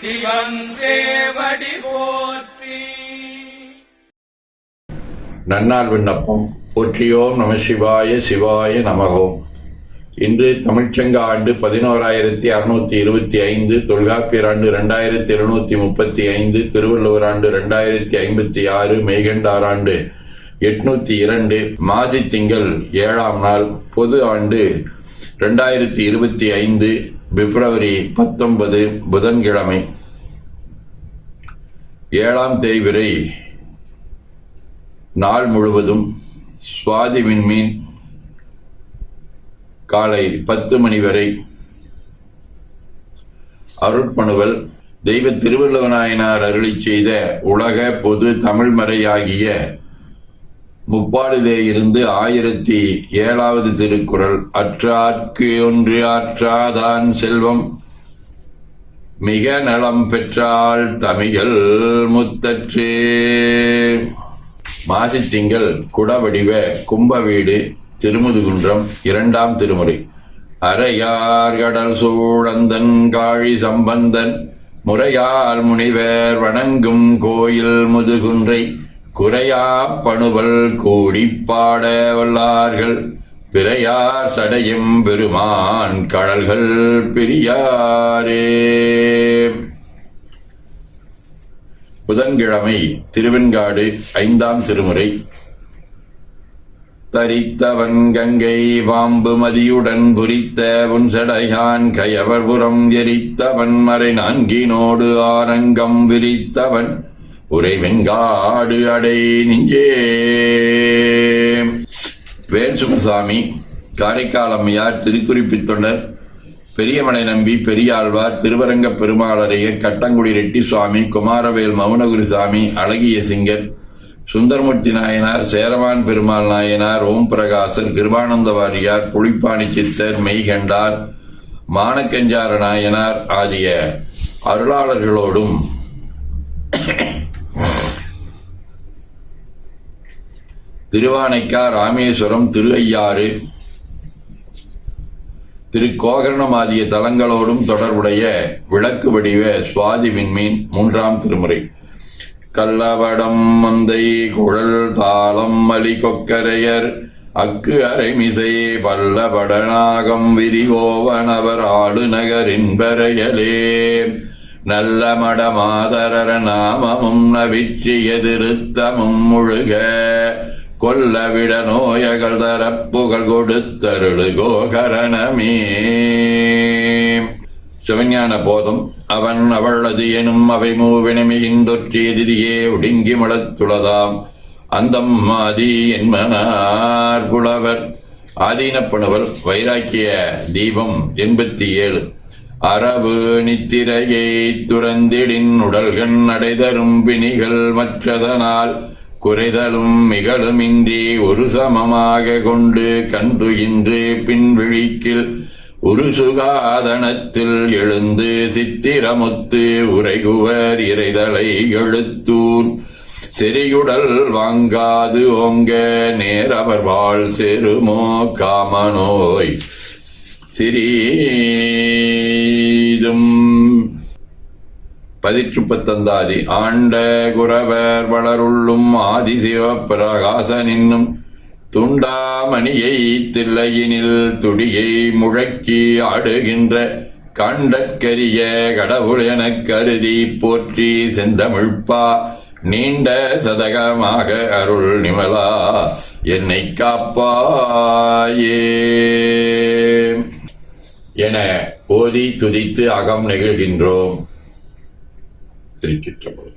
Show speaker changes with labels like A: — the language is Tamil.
A: சிவன் தேவடி போற்றி.
B: நன்னாள் விண்ணப்பம். போற்றியோம் நம சிவாய சிவாய நமகோம். இன்று தமிழ்ச்சங்க ஆண்டு 11625, தொல்காப்பியர் ஆண்டு 2735, திருவள்ளுவர் ஆண்டு 2056, மெய்கண்டார் ஆண்டு 802, மாசி திங்கள் 7ஆம் நாள், பொது ஆண்டு 2025, பிப்ரவரி 19, புதன்கிழமை. 7ஆம் தேய்பிறை நாள் முழுவதும் சுவாதி விண்மீன் காலை 10 மணி வரை அருட்பணுவல். தெய்வ திருவள்ளுவநாயனார் அருளிச் செய்த உலக பொது தமிழ்மறையாகிய முப்பாலிலே இருந்து 1007வது திருக்குறள். அற்றார்க்கு ஒன்று ஆற்றாதான் செல்வம், மிக நலம் பெற்றால் தமிழ் முத்தற்றே. மாசி திங்கள் குடவடிவ கும்ப வீடு, திருமுதுகுன்றம், 2ஆம் திருமுறை. அரையார் கடல் சூழந்தன் காழி சம்பந்தன், முறையால் முனிவர் வணங்கும் கோயில் முதுகுன்றை, குறையா பணுவல் கூடிப்பாட வல்லார்கள், பிறையார் சடையும் பெருமான் கடல்கள் பிரியாரே. புதன்கிழமை திருவெண்காடு, 5ஆம் திருமுறை. தரித்தவன் கங்கை பாம்பு மதியுடன் புரித்த புன்சடையான் கயவர்புறம் எரித்தவன் மறை நான்கினோடு ஆரங்கம் விரித்தவன் உறைவெண்காடு அடை நெஞ்சே. வேல்சுமசாமி, காரைக்கால் அம்மையார், திருக்குறிப்பித் தொண்டர் பெரியமலை நம்பி, பெரியாழ்வார், திருவரங்க பெருமாளரையர், கட்டங்குடி ரெட்டி சுவாமி, குமாரவேல் மௌனகுருசாமி, அழகிய சிங்கர், சுந்தரமூர்த்தி நாயனார், சேரமான் பெருமாள் நாயனார், ஓம் பிரகாசர், கிருபானந்த வாரியார், புலிப்பாணி சித்தர், மெய்கண்டார், மானக்கஞ்சார நாயனார் ஆகிய அருளாளர்களோடும் திருவானைக்கா, ராமேஸ்வரம், திருவையாறு, திருக்கோகரணம் ஆகிய தலங்களோடும் தொடர்புடைய விளக்கு வடிவ சுவாதி விண்மீன், 3ஆம் திருமுறை. கல்லவடம் மந்தை குழல் தாளம் மலி கொக்கரையர், அக்கு அரைமிசை பல்லபடநாகம் விரிவோவனவர் ஆடு நகரின் பெறையலே, நல்ல மடமாதரர நாமமும் நவிற்றிய திருத்தமும் முழுக, கொல்லவிட நோயகள் தரப்புகள் கொடுத்தருளு கோகரணமே. சிவஞான போதம். அவன் அவளது எனும் அவை மூவினமையின்றொற்றிய திதியே ஒடுங்கி மலத்துளதாம், அந்தம் ஆதி என்மனார் புலவர். ஆதீனப்பணுவல். வைராக்கிய தீபம் 87. அரபு நித்திரையை துறந்திடின் உடல்கண் அடைதரும் பிணிகள் மற்றதனால் குறைதலும் மிகழுமின்றி ஒரு சமமாக கொண்டு கன்றுகின்று பின்விழிக்கில் ஒரு சுகாதனத்தில் எழுந்து சித்திரமுத்து உரைகுவர் இறைதலை எழுத்தூன் செறியுடல் வாங்காது ஓங்க நேரவர் வாழ் செருமோ காமநோய் சிறீதும். 18 ஆண்ட குரவர் வளருள்ளும் ஆதி சிவப்பிரகாசனின்னும் துண்டாமணியை தில்லையினில் துடியை முழக்கி ஆடுகின்ற கண்டற்கரிய கடவுள் எனக் கருதி போற்றி செந்தமிழ்ப்பா நீண்ட சதகமாக அருள் நிமலா என்னை காப்பாயே என ஓதி துதித்து அகம் நெகிழ்கின்றோம். திருச்சிற்றம்பலம்.